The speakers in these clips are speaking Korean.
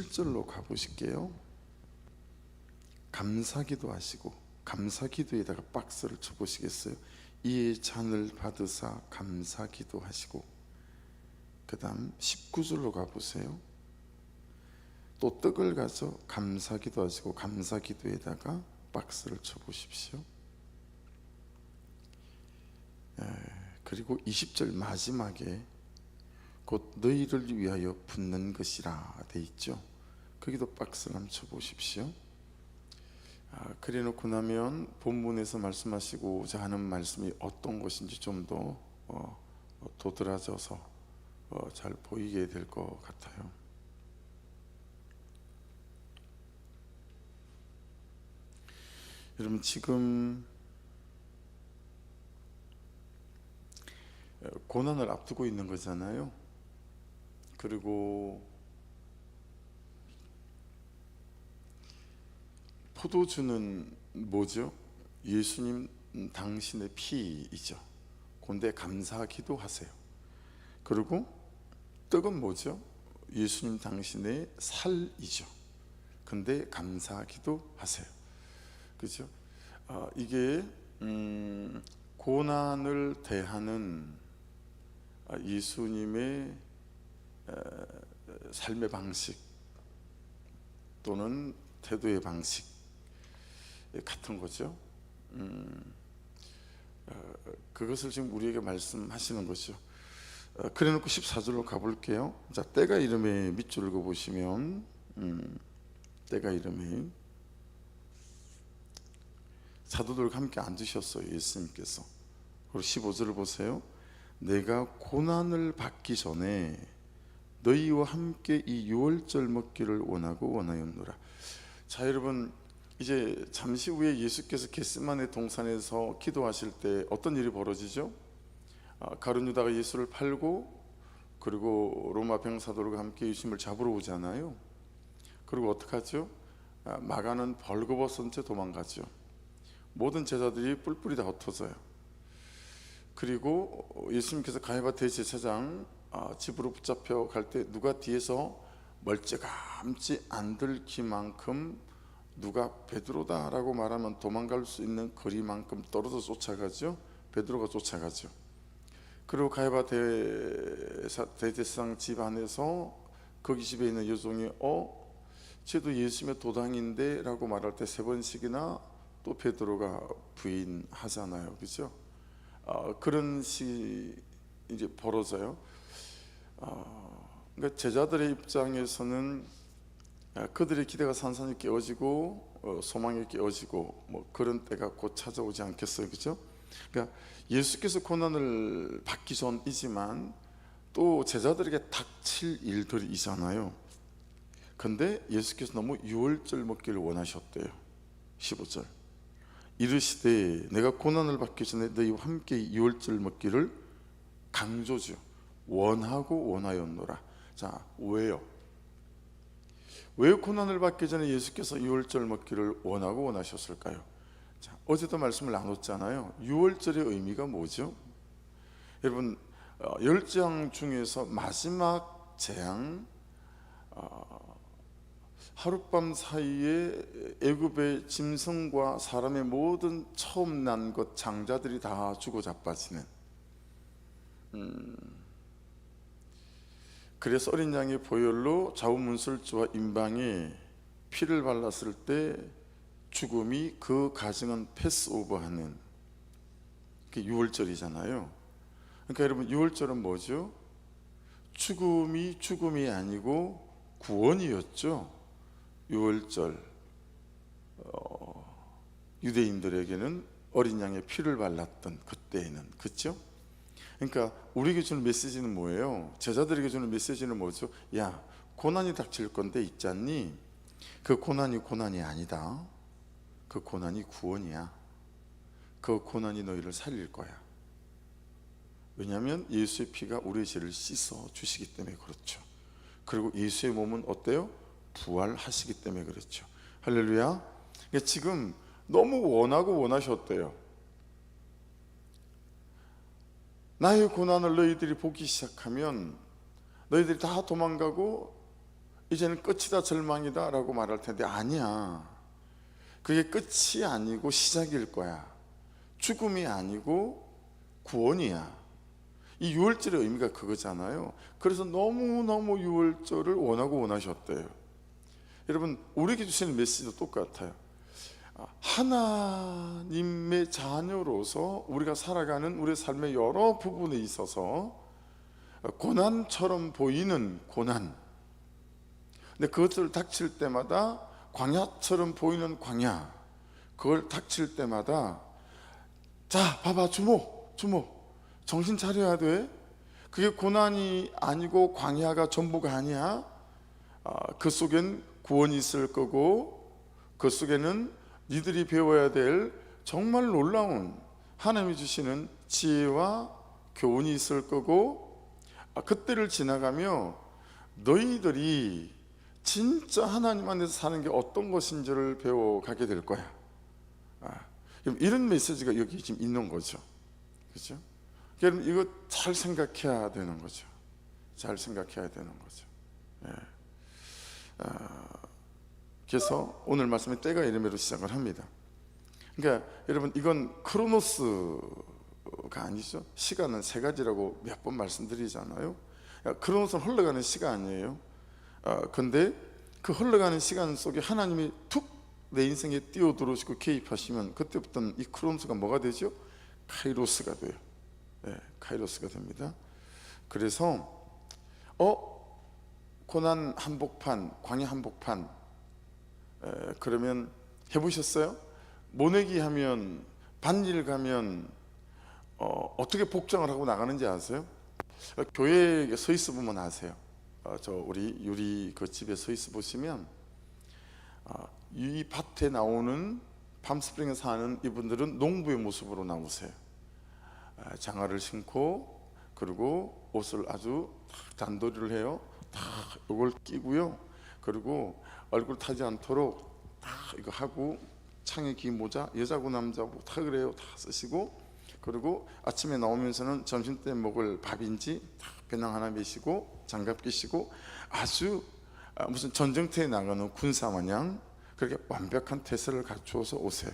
27절로 가보실게요. 감사기도 하시고, 감사기도에다가 박스를 쳐보시겠어요? 이 잔을 받으사 감사기도 하시고. 그 다음 19절로 가보세요. 또 떡을 가져 감사기도 하시고, 감사기도에다가 박스를 쳐보십시오. 그리고 20절 마지막에 곧 너희를 위하여 붓는 것이라 돼 있죠. 거기도 박스를 한번 쳐보십시오. 그래 놓고 나면 본문에서 말씀하시고자 하는 말씀이 어떤 것인지 좀 더 도드라져서 잘 보이게 될 것 같아요. 여러분, 지금 고난을 앞두고 있는 거잖아요. 그리고 포도주는 뭐죠? 예수님 당신의 피이죠. 그런데 감사하기도 하세요. 그리고 떡은 뭐죠? 예수님 당신의 살이죠. 근데 감사하기도 하세요. 그죠? 이게 고난을 대하는 예수님의 삶의 방식 또는 태도의 방식 같은 거죠. 그것을 지금 우리에게 말씀하시는 거죠. 그래 놓고 14절로 가볼게요. 자, 때가 이름에 밑줄 그어보시면 때가 이름에 사도들과 함께 앉으셨어요, 예수님께서. 그리고 15절을 보세요. 내가 고난을 받기 전에 너희와 함께 이 유월절 먹기를 원하였노라. 자, 여러분, 이제 잠시 후에 예수께서 겟세마네 동산에서 기도하실 때 어떤 일이 벌어지죠? 가룟 유다가 예수를 팔고, 그리고 로마 병사들과 함께 예수님을 잡으러 오잖아요. 그리고 어떻게 하죠? 마가는 벌거벗은 채 도망가죠. 모든 제자들이 뿔뿔이 다 흩어져요. 그리고 예수님께서 가야바 대제사장 집으로 붙잡혀 갈 때 누가 뒤에서 멀찌감치 안 들키만큼 누가 베드로다라고 말하면 도망갈 수 있는 거리만큼 떨어져 쫓아가죠. 베드로가 쫓아가죠. 그리고 가야바 대제사장 집 안에서 거기 집에 있는 여종이 쟤도 예수님의 도당인데 라고 말할 때 3번씩이나 또 베드로가 부인하잖아요. 그죠? 그런 시 이제 벌어져요. 그러니까 제자들의 입장에서는 그들의 기대가 산산이 깨어지고 소망이 깨어지고 뭐 그런 때가 곧 찾아오지 않겠어요, 그죠? 그러니까 예수께서 고난을 받기 전이지만 또 제자들에게 닥칠 일들이 있잖아요. 근데 예수께서 너무 유월절 먹기를 원하셨대요. 15절 이르시되 내가 고난을 받기 전에 너희와 함께 유월절 먹기를 강조죠. 원하였노라. 자, 왜요? 왜 고난을 받기 전에 예수께서 유월절 먹기를 원하셨을까요? 자, 어제도 말씀을 나눴잖아요. 유월절의 의미가 뭐죠? 여러분, 10장 중에서 마지막 재앙, 하룻밤 사이에 애굽의 짐승과 사람의 모든 처음 난 것 장자들이 다 죽어 자빠지는, 그래서 어린 양의 보혈로 좌우문설주와 임방에 피를 발랐을 때 죽음이 그 가정은 패스오버하는 게 유월절이잖아요. 그러니까 여러분, 유월절은 뭐죠? 죽음이 아니고 구원이었죠. 유월절, 유대인들에게는 어린 양의 피를 발랐던 그때에는, 그렇죠? 그러니까 우리에게 주는 메시지는 뭐예요? 제자들에게 주는 메시지는 뭐죠? 야, 고난이 닥칠 건데 있잖니? 그 고난이 아니다. 그 고난이 구원이야. 그 고난이 너희를 살릴 거야. 왜냐하면 예수의 피가 우리의 죄를 씻어 주시기 때문에 그렇죠. 그리고 예수의 몸은 어때요? 부활하시기 때문에 그렇죠. 할렐루야. 그러니까 지금 너무 원하셨대요. 나의 고난을 너희들이 보기 시작하면 너희들이 다 도망가고 이제는 끝이다, 절망이다 라고 말할 텐데 아니야. 그게 끝이 아니고 시작일 거야. 죽음이 아니고 구원이야. 이 유월절의 의미가 그거잖아요. 그래서 너무너무 유월절을 원하셨대요. 여러분, 우리에게 주시는 메시지도 똑같아요. 하나님의 자녀로서 우리가 살아가는 우리 삶의 여러 부분에 있어서 고난처럼 보이는 고난, 근데 그것을 닥칠 때마다 광야처럼 보이는 광야, 그걸 닥칠 때마다 자 봐봐, 주목 정신 차려야 돼. 그게 고난이 아니고 광야가 전부가 아니야. 그 속엔 구원이 있을 거고, 그 속에는 니들이 배워야 될 정말 놀라운 하나님이 주시는 지혜와 교훈이 있을 거고, 그때를 지나가며 너희들이 진짜 하나님 안에서 사는 게 어떤 것인지를 배워가게 될 거야. 이런 메시지가 여기 지금 있는 거죠. 그렇죠? 여러분, 이거 잘 생각해야 되는 거죠. 잘 생각해야 되는 거죠. 그래서 오늘 말씀의 때가 이름으로 시작을 합니다. 그러니까 여러분, 이건 크로노스가 아니죠. 시간은 세 가지라고 몇 번 말씀드리잖아요. 크로노스는 흘러가는 시간이에요. 근데 그 흘러가는 시간 속에 하나님이 툭 내 인생에 뛰어들어오시고 개입하시면 그때부터는 이 크로노스가 뭐가 되죠? 카이로스가 돼요. 카이로스가 됩니다. 그래서 고난 한복판, 광야 한복판, 그러면 해보셨어요? 모내기 하면, 반일 가면 어떻게 복장을 하고 나가는지 아세요? 교회에 서 있어 보면 아세요. 저 우리 유리 그 집에 서 있어 보시면 이 밭에 나오는 팜스프링에 사는 이분들은 농부의 모습으로 나오세요. 장화를 신고, 그리고 옷을 아주 단도리를 해요. 다 이걸 끼고요. 그리고 얼굴 타지 않도록 다 이거 하고, 창에 긴 모자, 여자고 남자고 다 그래요. 다 쓰시고, 그리고 아침에 나오면서는 점심 때 먹을 밥인지 다 배낭 하나 메시고 장갑 끼시고, 아주 무슨 전쟁터에 나가는 군사 마냥 그렇게 완벽한 태세를 갖추어서 오세요.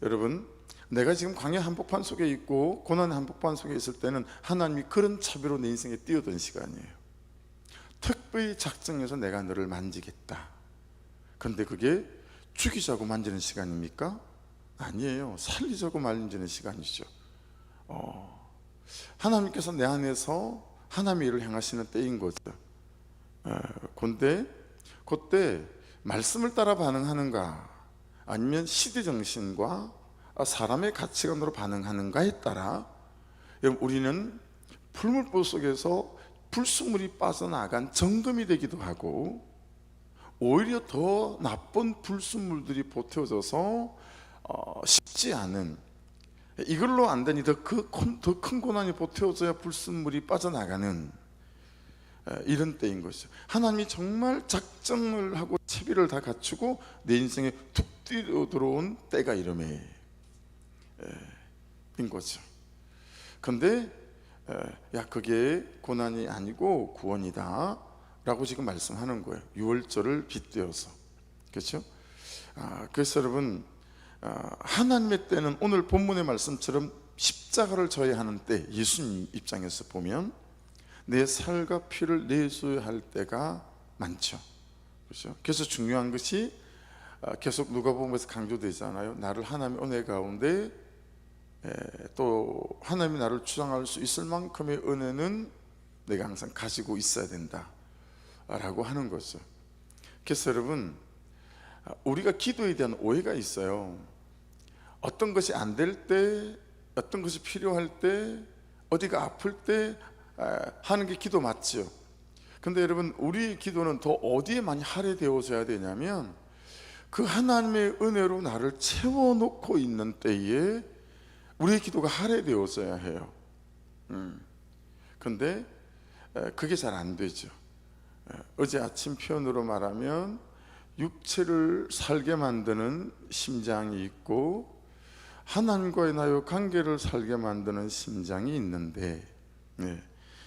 여러분, 내가 지금 광야 한복판 속에 있고 고난 한복판 속에 있을 때는 하나님이 그런 차비로 내 인생에 뛰어든 시간이에요. 특별히 작정해서 내가 너를 만지겠다. 그런데 그게 죽이자고 만지는 시간입니까? 아니에요. 살리자고 만지는 시간이죠. 하나님께서 내 안에서 하나님의 일을 행하시는 때인 거죠. 그런데 그때 말씀을 따라 반응하는가, 아니면 시대 정신과 사람의 가치관으로 반응하는가에 따라 여러분, 우리는 풀물보 속에서 불순물이 빠져나간 정금이 되기도 하고, 오히려 더 나쁜 불순물들이 보태어져서 쉽지 않은, 이걸로 안 되니 더 큰 고난이 보태어져야 불순물이 빠져나가는 이런 때인 것이죠. 하나님이 정말 작정을 하고 채비를 다 갖추고 내 인생에 툭 뛰어 들어온 때가 이름에 인 거죠. 근데 야, 그게 고난이 아니고 구원이다 라고 지금 말씀하는 거예요. 유월절을 빗대어서. 그렇죠? 그래서 여러분, 하나님의 때는 오늘 본문의 말씀처럼 십자가를 져야 하는 때, 예수님 입장에서 보면 내 살과 피를 내줘야 할 때가 많죠. 그렇죠? 그래서 중요한 것이 계속 누가복음에서 강조되잖아요. 나를 하나님의 은혜 가운데, 또 하나님이 나를 주장할 수 있을 만큼의 은혜는 내가 항상 가지고 있어야 된다 라고 하는 거죠. 그래서 여러분, 우리가 기도에 대한 오해가 있어요. 어떤 것이 안 될 때, 어떤 것이 필요할 때, 어디가 아플 때 하는 게 기도 맞죠. 근데 여러분, 우리 기도는 더 어디에 많이 할애되어져야 되냐면, 그 하나님의 은혜로 나를 채워놓고 있는 때에 우리의 기도가 할애되어져야 해요. 근데 그게 잘 안 되죠. 어제 아침 표현으로 말하면 육체를 살게 만드는 심장이 있고, 하나님과의 나의 관계를 살게 만드는 심장이 있는데,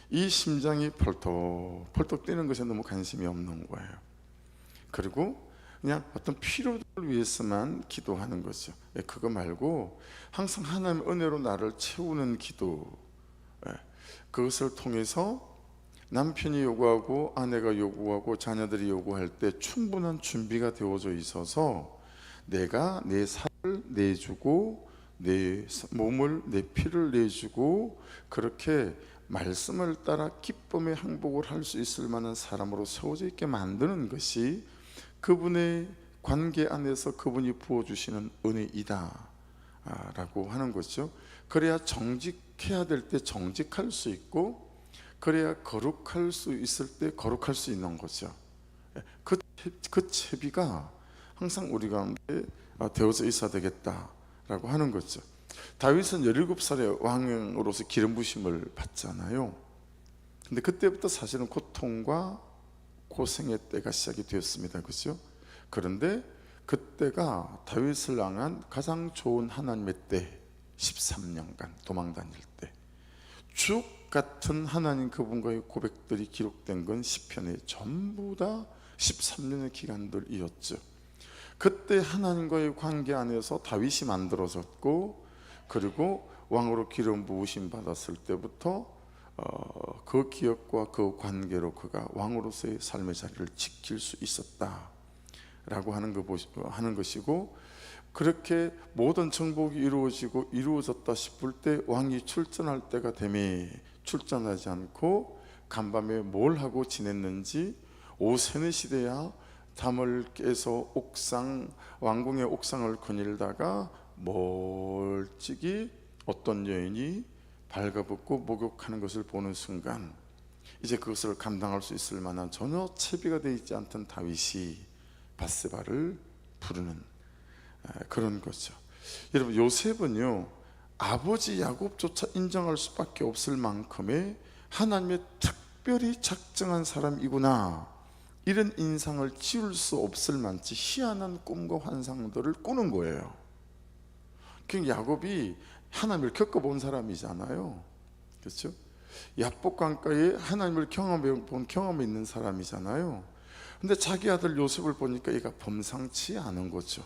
이 심장이 펄떡 뛰는 것에 너무 관심이 없는 거예요. 그리고 그냥 어떤 필요를 위해서만 기도하는 거죠. 그거 말고 항상 하나님의 은혜로 나를 채우는 기도, 그것을 통해서 남편이 요구하고 아내가 요구하고 자녀들이 요구할 때 충분한 준비가 되어져 있어서 내가 내 살을 내주고 내 몸을, 내 피를 내주고 그렇게 말씀을 따라 기쁨의 행복을 할 수 있을 만한 사람으로 세워져 있게 만드는 것이 그분의 관계 안에서 그분이 부어주시는 은혜이다 라고 하는 거죠. 그래야 정직해야 될 때 정직할 수 있고, 그래야 거룩할 수 있을 때 거룩할 수 있는 거죠. 그 채비가 항상 우리 가운데 되어져 있어야 되겠다라고 하는 거죠. 다윗은 17살의 왕으로서 기름 부심을 받잖아요. 근데 그때부터 사실은 고통과 고생의 때가 시작이 되었습니다. 그렇죠? 그런데 그때가 다윗을 향한 가장 좋은 하나님의 때, 13년간 도망 다닐 때 쭉 같은 하나님 그분과의 고백들이 기록된 건 시편에 전부 다 13년의 기간들이었죠. 그때 하나님과의 관계 안에서 다윗이 만들어졌고, 그리고 왕으로 기름 부으심 받았을 때부터 그 기억과 그 관계로 그가 왕으로서의 삶의 자리를 지킬 수 있었다라고 하는 것이고, 그렇게 모든 정복이 이루어지고 이루어졌다 싶을 때 왕이 출전할 때가 되매 출전하지 않고 간밤에 뭘 하고 지냈는지 오후 3, 4시대야 잠을 깨서 왕궁의 옥상을 거닐다가 멀찍이 어떤 여인이 발가벗고 목욕하는 것을 보는 순간 이제 그것을 감당할 수 있을 만한 전혀 채비가 되어 있지 않던 다윗이 밧세바를 부르는 그런 거죠. 여러분, 요셉은요 아버지 야곱조차 인정할 수밖에 없을 만큼의 하나님의 특별히 작정한 사람이구나, 이런 인상을 지울 수 없을 만치 희한한 꿈과 환상들을 꾸는 거예요. 그 야곱이 하나님을 겪어본 사람이잖아요. 그렇죠? 야복 강가에 하나님을 경험해 본 경험이 있는 사람이잖아요. 근데 자기 아들 요셉을 보니까 얘가 범상치 않은 거죠.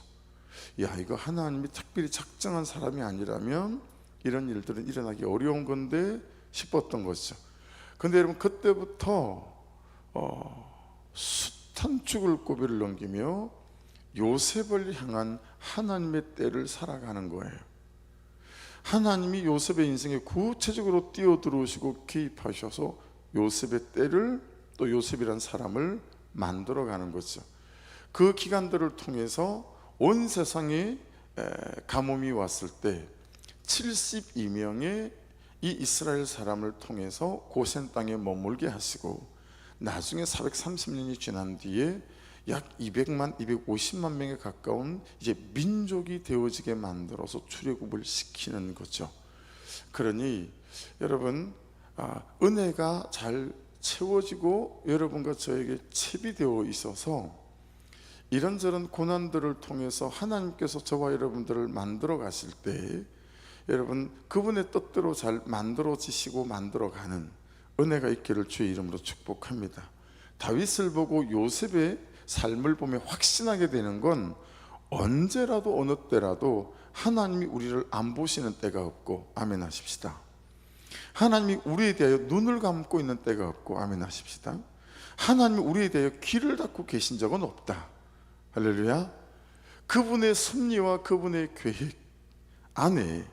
야, 이거 하나님이 특별히 작정한 사람이 아니라면 이런 일들은 일어나기 어려운 건데 싶었던 거죠. 근데 여러분, 그때부터 숱한 죽을 고비를 넘기며 요셉을 향한 하나님의 때를 살아가는 거예요. 하나님이 요셉의 인생에 구체적으로 뛰어들어오시고 개입하셔서 요셉의 때를, 또 요셉이란 사람을 만들어가는 거죠. 그 기간들을 통해서 온 세상에 가뭄이 왔을 때 72명의 이 이스라엘 사람을 통해서 고센 땅에 머물게 하시고, 나중에 430년이 지난 뒤에 약 200만, 250만 명에 가까운 이제 민족이 되어지게 만들어서 출애굽을 시키는 거죠. 그러니 여러분, 은혜가 잘 채워지고 여러분과 저에게 채비되어 있어서 이런저런 고난들을 통해서 하나님께서 저와 여러분들을 만들어 가실 때 여러분, 그분의 뜻대로 잘 만들어지시고 만들어가는 은혜가 있기를 주의 이름으로 축복합니다. 다윗을 보고 요셉의 삶을 보며 확신하게 되는 건 언제라도 어느 때라도 하나님이 우리를 안 보시는 때가 없고, 아멘 하십시다. 하나님이 우리에 대하여 눈을 감고 있는 때가 없고, 아멘 하십시다. 하나님이 우리에 대하여 귀를 닫고 계신 적은 없다. 할렐루야. 그분의 섭리와 그분의 계획 안에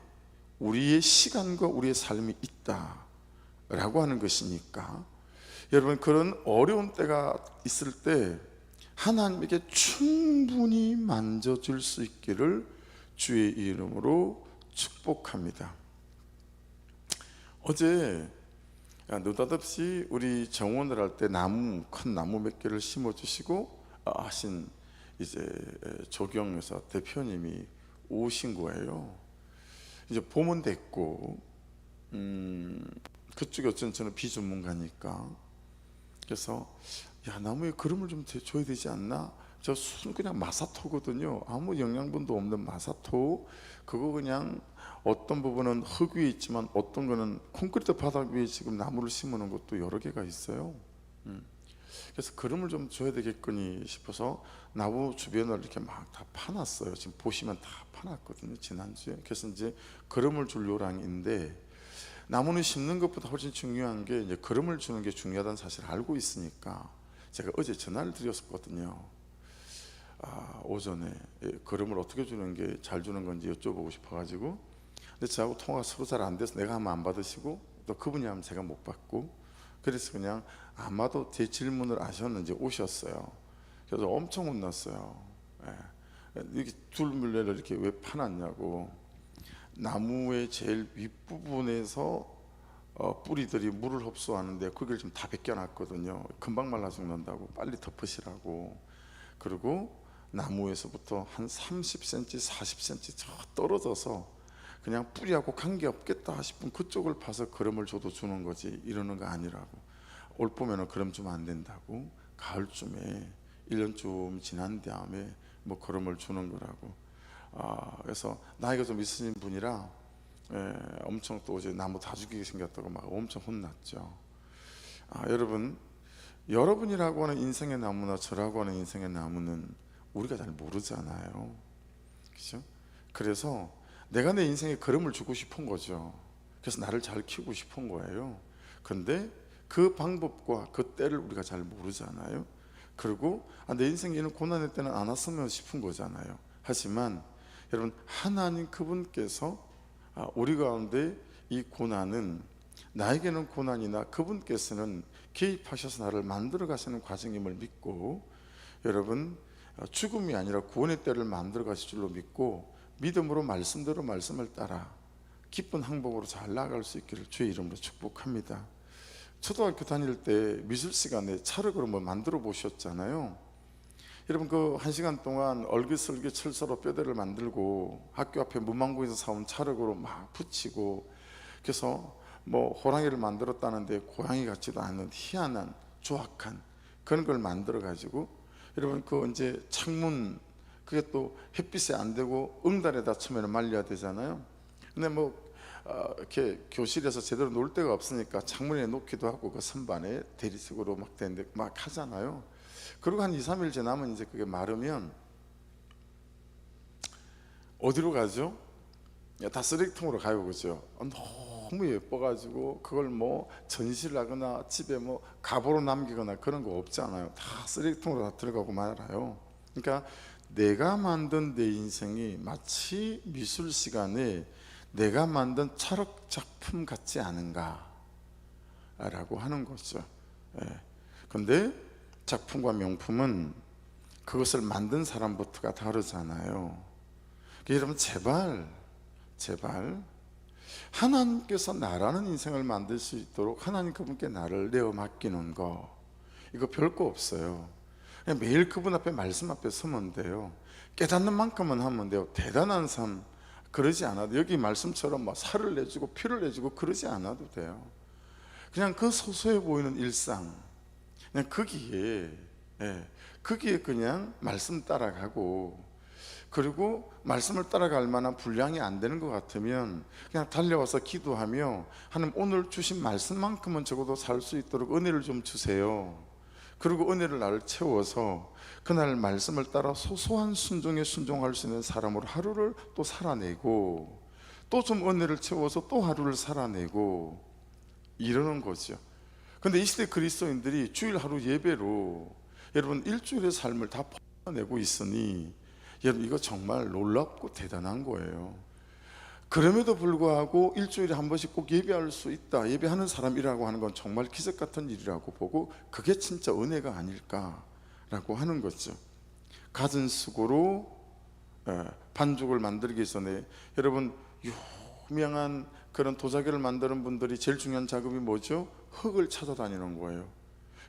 우리의 시간과 우리의 삶이 있다라고 하는 것이니까, 여러분, 그런 어려운 때가 있을 때 하나님에게 충분히 만져줄 수 있기를 주의 이름으로 축복합니다. 어제 느닷없이 우리 정원을 할 때 큰 나무 몇 개를 심어주시고 하신 이제 조경 여사 대표님이 오신 거예요. 이제 봄은 됐고, 그쪽에 어쩐 저는 비전문가니까, 그래서 야, 나무에 그름을 좀 줘야 되지 않나? 저 순 그냥 마사토거든요. 아무 영양분도 없는 마사토. 그거 그냥 어떤 부분은 흙 위에 있지만 어떤 거는 콘크리트 바닥 위에 지금 나무를 심는 것도 여러 개가 있어요. 그래서 걸음을 좀 줘야 되겠거니 싶어서 나무 주변을 이렇게 막 다 파놨어요. 지금 보시면 다 파놨거든요, 지난주에. 그래서 이제 걸음을 줄 요량인데, 나무는 심는 것보다 훨씬 중요한 게 이제 걸음을 주는 게 중요하다는 사실을 알고 있으니까 제가 어제 전화를 드렸었거든요. 오전에 걸음을 어떻게 주는 게 잘 주는 건지 여쭤보고 싶어가지고. 근데 저하고 통화가 서로 잘 안 돼서 내가 하면 안 받으시고 또 그분이 하면 제가 못 받고, 그래서 그냥 아마도 제 질문을 아셨는지 오셨어요. 그래서 엄청 혼났어요. 이렇게 둘레를 이렇게 왜 파놨냐고. 나무의 제일 윗부분에서 뿌리들이 물을 흡수하는데 그걸 좀 다 벗겨놨거든요. 금방 말라 죽는다고 빨리 덮으시라고. 그리고 나무에서부터 한 30cm, 40cm 저 떨어져서 그냥 뿌리하고 관계없겠다 싶은 그쪽을 파서 걸음을 줘도 주는 거지, 이러는 거 아니라고. 올 봄에는 걸음 주면 안 된다고, 가을쯤에 1년쯤 지난 다음에 뭐 걸음을 주는 거라고. 그래서 나이가 좀 있으신 분이라 엄청 또 어제 나무 다 죽이게 생겼다고 막 엄청 혼났죠. 여러분이라고 하는 인생의 나무나 저라고 하는 인생의 나무는 우리가 잘 모르잖아요. 그렇죠? 그래서 내가 내 인생에 걸음을 주고 싶은 거죠. 그래서 나를 잘 키우고 싶은 거예요. 근데 그 방법과 그 때를 우리가 잘 모르잖아요. 그리고 내 인생에 이런 고난의 때는 안 왔으면 싶은 거잖아요. 하지만 여러분, 하나님 그분께서 우리 가운데 이 고난은, 나에게는 고난이나 그분께서는 개입하셔서 나를 만들어 가시는 과정임을 믿고, 여러분, 죽음이 아니라 구원의 때를 만들어 가실 줄로 믿고 믿음으로 말씀대로 말씀을 따라 기쁜 항복으로 잘 나아갈 수 있기를 주의 이름으로 축복합니다. 초등학교 다닐 때 미술 시간에 찰흙으로 뭐 만들어 보셨잖아요. 여러분, 그 1시간 동안 얼기설기 철사로 뼈대를 만들고 학교 앞에 문방구에서 사온 찰흙으로 막 붙이고, 그래서 뭐 호랑이를 만들었다는데 고양이 같지도 않은 희한한 조악한 그런 걸 만들어 가지고, 여러분 그 이제 창문, 그게 또 햇빛에 안 되고 응달에다 처음에는 말려야 되잖아요. 근데 뭐 이렇게 교실에서 제대로 놀 데가 없으니까 창문에 놓기도 하고 그 선반에 대리석으로 막 되는데 막 하잖아요. 그리고 한 2, 3일 지나면 이제 그게 마르면 어디로 가죠? 다 쓰레기통으로 가요, 그죠? 너무 예뻐가지고 그걸 뭐 전시를 하거나 집에 뭐 가보로 남기거나 그런 거 없잖아요. 다 쓰레기통으로 다 들어가고 말아요. 그러니까 내가 만든 내 인생이 마치 미술 시간에 내가 만든 찰흙 작품 같지 않은가 라고 하는 거죠. 근데 작품과 명품은 그것을 만든 사람부터가 다르잖아요. 여러분, 제발 하나님께서 나라는 인생을 만들 수 있도록 하나님 그분께 나를 내어 맡기는 거, 이거 별거 없어요. 그냥 매일 그분 앞에, 말씀 앞에 서면 돼요. 깨닫는 만큼은 하면 돼요. 대단한 삶 그러지 않아도, 여기 말씀처럼 막 살을 내주고 피를 내주고 그러지 않아도 돼요. 그냥 그 소소해 보이는 일상, 그냥 거기에 그냥 말씀 따라가고, 그리고 말씀을 따라갈 만한 분량이 안 되는 것 같으면 그냥 달려와서 기도하며, 하나님 오늘 주신 말씀만큼은 적어도 살 수 있도록 은혜를 좀 주세요. 그리고 은혜를 나를 채워서 그날 말씀을 따라 소소한 순종에 순종할 수 있는 사람으로 하루를 또 살아내고, 또 좀 은혜를 채워서 또 하루를 살아내고, 이러는 거죠. 근데 이 시대 그리스도인들이 주일 하루 예배로 여러분 일주일의 삶을 다 퍼내고 있으니, 여러분 이거 정말 놀랍고 대단한 거예요. 그럼에도 불구하고 일주일에 한 번씩 꼭 예배할 수 있다, 예배하는 사람이라고 하는 건 정말 기적 같은 일이라고 보고, 그게 진짜 은혜가 아닐까라고 하는 거죠. 갖은 수고로 반죽을 만들기 전에, 여러분 유명한 그런 도자기를 만드는 분들이 제일 중요한 작업이 뭐죠? 흙을 찾아다니는 거예요.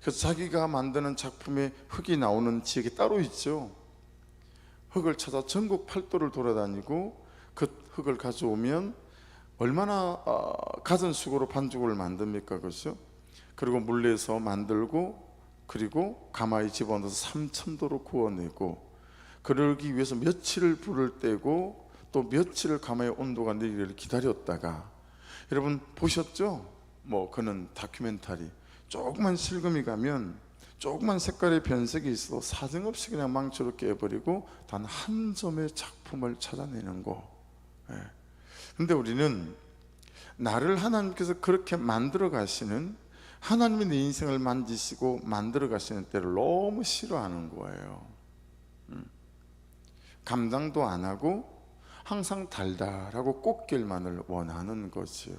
그래서 자기가 만드는 작품에 흙이 나오는 지역이 따로 있죠. 흙을 찾아 전국 팔도를 돌아다니고 그 흙을 가져오면 얼마나 갖은 수고로 반죽을 만듭니까, 그렇죠? 그리고 물내서 만들고, 그리고 가마에 집어넣어서 3000도로 구워내고, 그러기 위해서 며칠을 불을 떼고 또 며칠을 가마의 온도가 내리기를 기다렸다가, 여러분 보셨죠? 뭐 그는 다큐멘터리 조금만 실금이 가면 조그만 색깔의 변색이 있어도 사정없이 그냥 망치로 깨버리고 단 한 점의 작품을 찾아내는 거. 근데 우리는 나를 하나님께서 그렇게 만들어 가시는, 하나님이 내 인생을 만지시고 만들어 가시는 때를 너무 싫어하는 거예요. 감당도 안 하고 항상 달달하고 꽃길만을 원하는 거지요.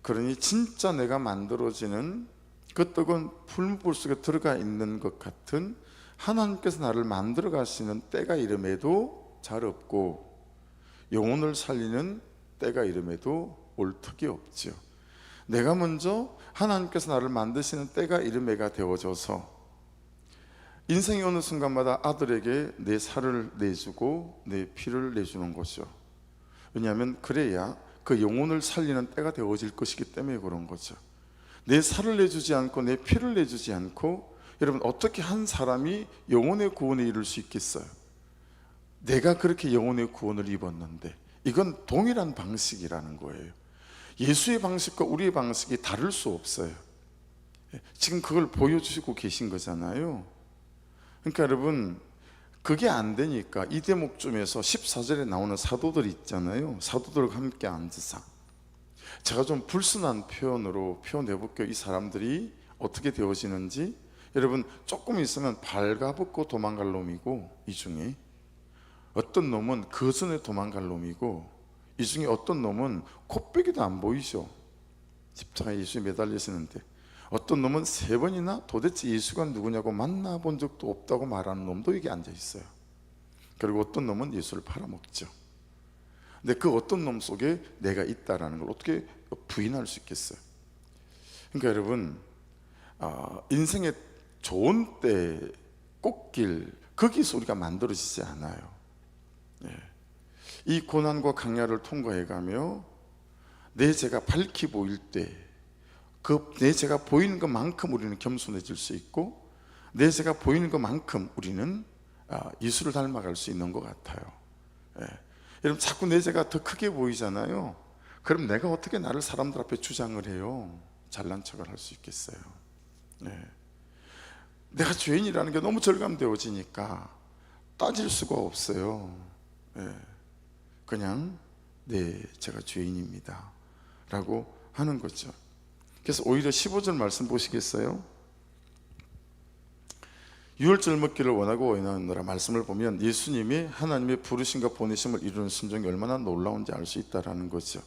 그러니 진짜 내가 만들어지는 그 떡은 풀무불 속에 들어가 있는 것 같은 하나님께서 나를 만들어 가시는 때가 이름에도 잘 없고, 영혼을 살리는 때가 이름에도 올 턱이 없죠. 내가 먼저 하나님께서 나를 만드시는 때가 이름에가 되어져서 인생의 어느 순간마다 아들에게 내 살을 내주고 내 피를 내주는 거죠. 왜냐하면 그래야 그 영혼을 살리는 때가 되어질 것이기 때문에 그런 거죠. 내 살을 내주지 않고 내 피를 내주지 않고, 여러분 어떻게 한 사람이 영혼의 구원에 이를 수 있겠어요? 내가 그렇게 영혼의 구원을 입었는데, 이건 동일한 방식이라는 거예요. 예수의 방식과 우리의 방식이 다를 수 없어요. 지금 그걸 보여주시고 계신 거잖아요. 그러니까 여러분, 그게 안 되니까 이 대목쯤에서 14절에 나오는 사도들 있잖아요. 사도들과 함께 앉으사, 제가 좀 불순한 표현으로 표현해 볼게요. 이 사람들이 어떻게 되어지는지. 여러분, 조금 있으면 발가벗고 도망갈 놈이고, 이 중에 어떤 놈은 거선에 도망갈 놈이고, 이 중에 어떤 놈은 코빼기도 안 보이죠. 십자가에 예수에 매달리시는데. 어떤 놈은 3번이나 도대체 예수가 누구냐고 만나본 적도 없다고 말하는 놈도 여기 앉아 있어요. 그리고 어떤 놈은 예수를 팔아먹죠. 근데 그 어떤 놈 속에 내가 있다라는 걸 어떻게 부인할 수 있겠어요? 그러니까 여러분, 인생의 좋은 때 꽃길, 거기서 우리가 만들어지지 않아요. 이 고난과 강야를 통과해가며 내 죄가 밝히 보일 때, 그 내 죄가 보이는 것만큼 우리는 겸손해질 수 있고, 내 죄가 보이는 것만큼 우리는 예수를 닮아갈 수 있는 것 같아요. 여러분, 자꾸 내 죄가 더 크게 보이잖아요. 그럼 내가 어떻게 나를 사람들 앞에 주장을 해요? 잘난 척을 할 수 있겠어요? 내가 죄인이라는 게 너무 절감되어지니까 따질 수가 없어요. 그냥 네, 제가 죄인입니다 라고 하는 거죠. 그래서 오히려 15절 말씀 보시겠어요? 유월절 먹기를 원하고 원하느라 말씀을 보면 예수님이 하나님의 부르심과 보내심을 이루는 심정이 얼마나 놀라운지 알 수 있다는 거죠.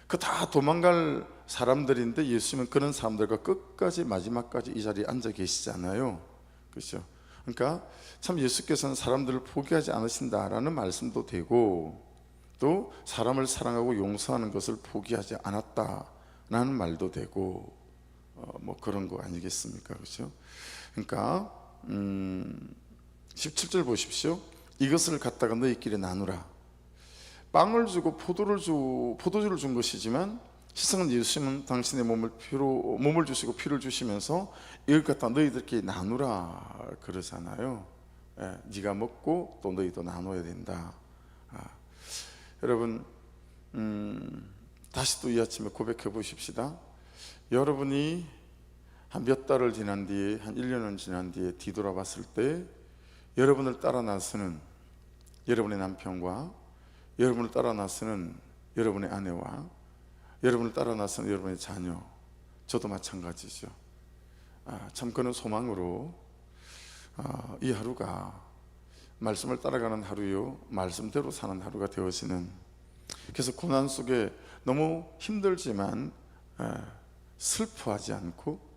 그 다 도망갈 사람들인데 예수님은 그런 사람들과 끝까지 마지막까지 이 자리에 앉아 계시잖아요. 그렇죠? 그러니까 참 예수께서는 사람들을 포기하지 않으신다라는 말씀도 되고, 또 사람을 사랑하고 용서하는 것을 포기하지 않았다라는 말도 되고, 뭐 그런 거 아니겠습니까? 그렇죠? 그러니까 17절 보십시오. 이것을 갖다가 너희끼리 나누라. 빵을 주고 포도주를 준 것이지만 실상은 예수님은 당신의 몸을 주시고 피를 주시면서 이걸 갖다 너희들끼리 나누라 그러잖아요. 네가 먹고 또 너희도 나눠야 된다. 여러분, 다시 또 이 아침에 고백해 보십시다. 여러분이 한 몇 달을 지난 뒤에, 한 1년을 지난 뒤에 뒤돌아봤을 때 여러분을 따라 나서는 여러분의 남편과, 여러분을 따라 나서는 여러분의 아내와, 여러분을 따라 나서는 여러분의 자녀, 저도 마찬가지죠. 참 그런 소망으로 이 하루가 말씀을 따라가는 하루요, 말씀대로 사는 하루가 되어지는, 그래서 고난 속에 너무 힘들지만 슬퍼하지 않고,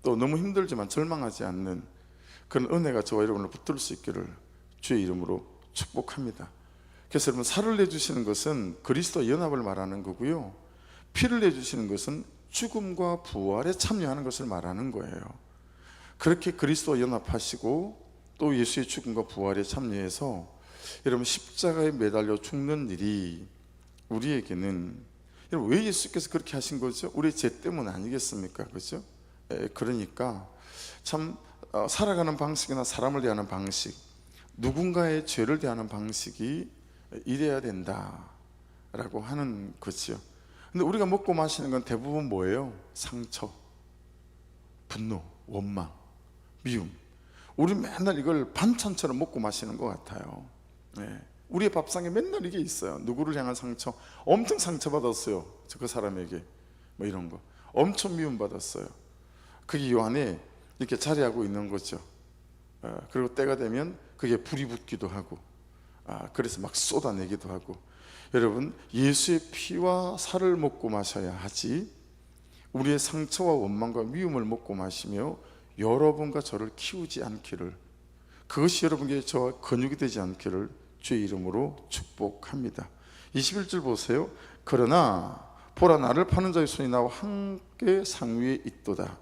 또 너무 힘들지만 절망하지 않는 그런 은혜가 저와 여러분을 붙들 수 있기를 주의 이름으로 축복합니다. 그래서 여러분, 살을 내주시는 것은 그리스도 연합을 말하는 거고요, 피를 내주시는 것은 죽음과 부활에 참여하는 것을 말하는 거예요. 그렇게 그리스도 연합하시고 또 예수의 죽음과 부활에 참여해서 여러분, 십자가에 매달려 죽는 일이 우리에게는, 여러분, 왜 예수께서 그렇게 하신 거죠? 우리의 죄 때문 아니겠습니까? 그렇죠? 그러니까 참 살아가는 방식이나 사람을 대하는 방식, 누군가의 죄를 대하는 방식이 이래야 된다라고 하는 거죠. 근데 우리가 먹고 마시는 건 대부분 뭐예요? 상처, 분노, 원망, 미움. 우리 맨날 이걸 반찬처럼 먹고 마시는 것 같아요. 우리의 밥상에 맨날 이게 있어요. 누구를 향한 상처, 엄청 상처받았어요. 그 사람에게 뭐 이런 거 엄청 미움받았어요. 그게 이 안에 이렇게 자리하고 있는 거죠. 그리고 때가 되면 그게 불이 붙기도 하고, 그래서 막 쏟아내기도 하고. 여러분, 예수의 피와 살을 먹고 마셔야 하지, 우리의 상처와 원망과 미움을 먹고 마시며 여러분과 저를 키우지 않기를, 그것이 여러분에게 저와 근육이 되지 않기를 주의 이름으로 축복합니다. 21절 보세요. 그러나 보라, 나를 파는 자의 손이 나와 함께 상위에 있도다.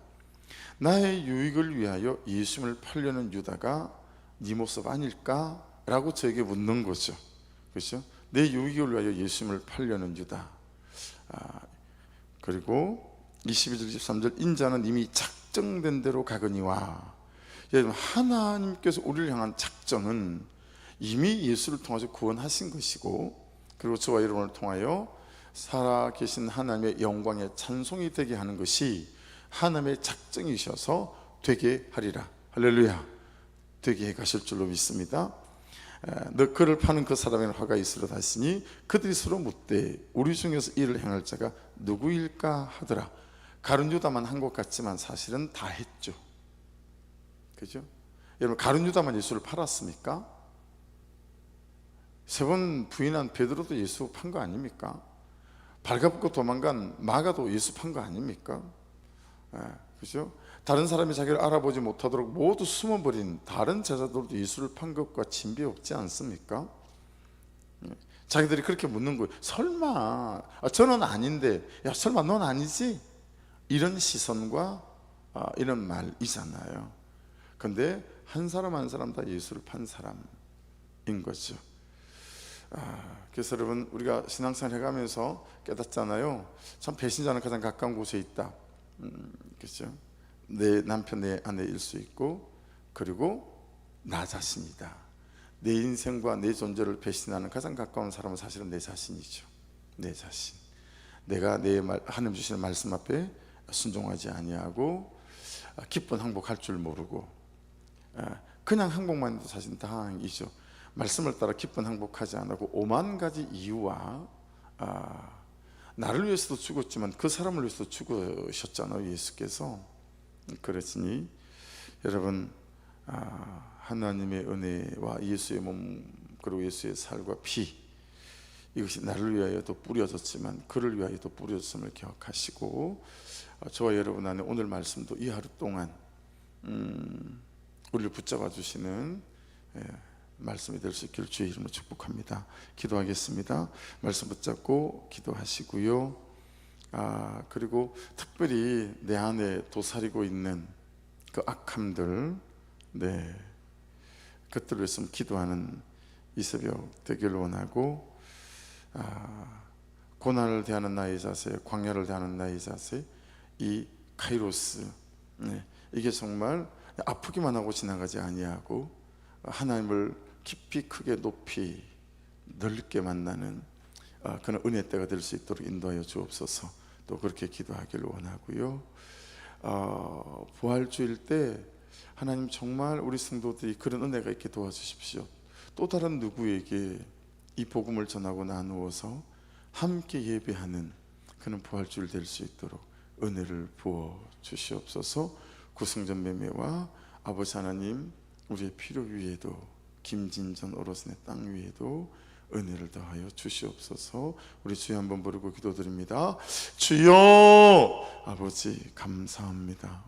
나의 유익을 위하여 예수님을 팔려는 유다가 네 모습 아닐까? 라고 저에게 묻는 거죠. 그렇죠? 내 유익을 위하여 예수님을 팔려는 유다. 그리고 22절 23절, 인자는 이미 작정된 대로 가거니와. 여러분, 하나님께서 우리를 향한 작정은 이미 예수를 통해서 구원하신 것이고, 그리고 저와 여러분을 통하여 살아계신 하나님의 영광의 찬송이 되게 하는 것이 하나님의 작정이셔서 되게 하리라. 할렐루야. 되게 해 가실 줄로 믿습니다. 너 그를 파는 그 사람에는 화가 있으리라 하시니 그들이 서로 묻되 우리 중에서 이를 행할 자가 누구일까 하더라. 가룟 유다만 한 것 같지만 사실은 다 했죠. 그죠? 여러분, 가룟 유다만 예수를 팔았습니까? 3번 부인한 베드로도 예수 판 거 아닙니까? 발가벗고 도망간 마가도 예수 판 거 아닙니까? 그죠? 다른 사람이 자기를 알아보지 못하도록 모두 숨어버린 다른 제자들도 예수를 판 것과 진비 없지 않습니까? 자기들이 그렇게 묻는 거예요. 설마 저는 아닌데, 야 설마 넌 아니지? 이런 시선과 이런 말이잖아요. 근데 한 사람 한 사람 다 예수를 판 사람인 거죠. 그래서 여러분, 우리가 신앙생활 해가면서 깨닫잖아요. 참 배신자는 가장 가까운 곳에 있다. 그렇죠? 내 남편, 내 아내일 수 있고, 그리고 나 자신이다. 내 인생과 내 존재를 배신하는 가장 가까운 사람은 사실은 내 자신이죠. 내 자신. 내가 내 하나님 주시는 말씀 앞에 순종하지 아니하고 기쁜 항복할 줄 모르고, 그냥 항복만 해도 사실 당이죠. 말씀을 따라 기쁜 항복하지 않고 오만 가지 이유와, 나를 위해서도 죽었지만 그 사람을 위해서도 죽으셨잖아요, 예수께서. 그러시니 여러분, 하나님의 은혜와 예수의 몸, 그리고 예수의 살과 피, 이것이 나를 위하여도 뿌려졌지만 그를 위하여도 뿌려졌음을 기억하시고, 저와 여러분 안에 오늘 말씀도 이 하루 동안 우리를 붙잡아 주시는 말씀이 될 수 있기를 주의 이름으로 축복합니다. 기도하겠습니다. 말씀 붙잡고 기도하시고요. 그리고 특별히 내 안에 도사리고 있는 그 악함들, 그것들을 위해서 기도하는 이 새벽 되기를 원하고, 고난을 대하는 나의 자세, 광야를 대하는 나의 자세, 이 카이로스, 이게 정말 아프기만 하고 지나가지 아니하고 하나님을 깊이 크게 높이 넓게 만나는 그런 은혜 때가 될 수 있도록 인도하여 주옵소서. 또 그렇게 기도하기를 원하고요. 부활주일 때 하나님 정말 우리 성도들이 그런 은혜가 있게 도와주십시오. 또 다른 누구에게 이 복음을 전하고 나누어서 함께 예배하는 그런 부활주일 될 수 있도록 은혜를 부어 주시옵소서. 구성전 매매와 아버지 하나님, 우리의 필요 위에도, 김진전 오로스의 땅 위에도 은혜를 더하여 주시옵소서. 우리 주여 한번 부르고 기도드립니다. 주여! 아버지 감사합니다.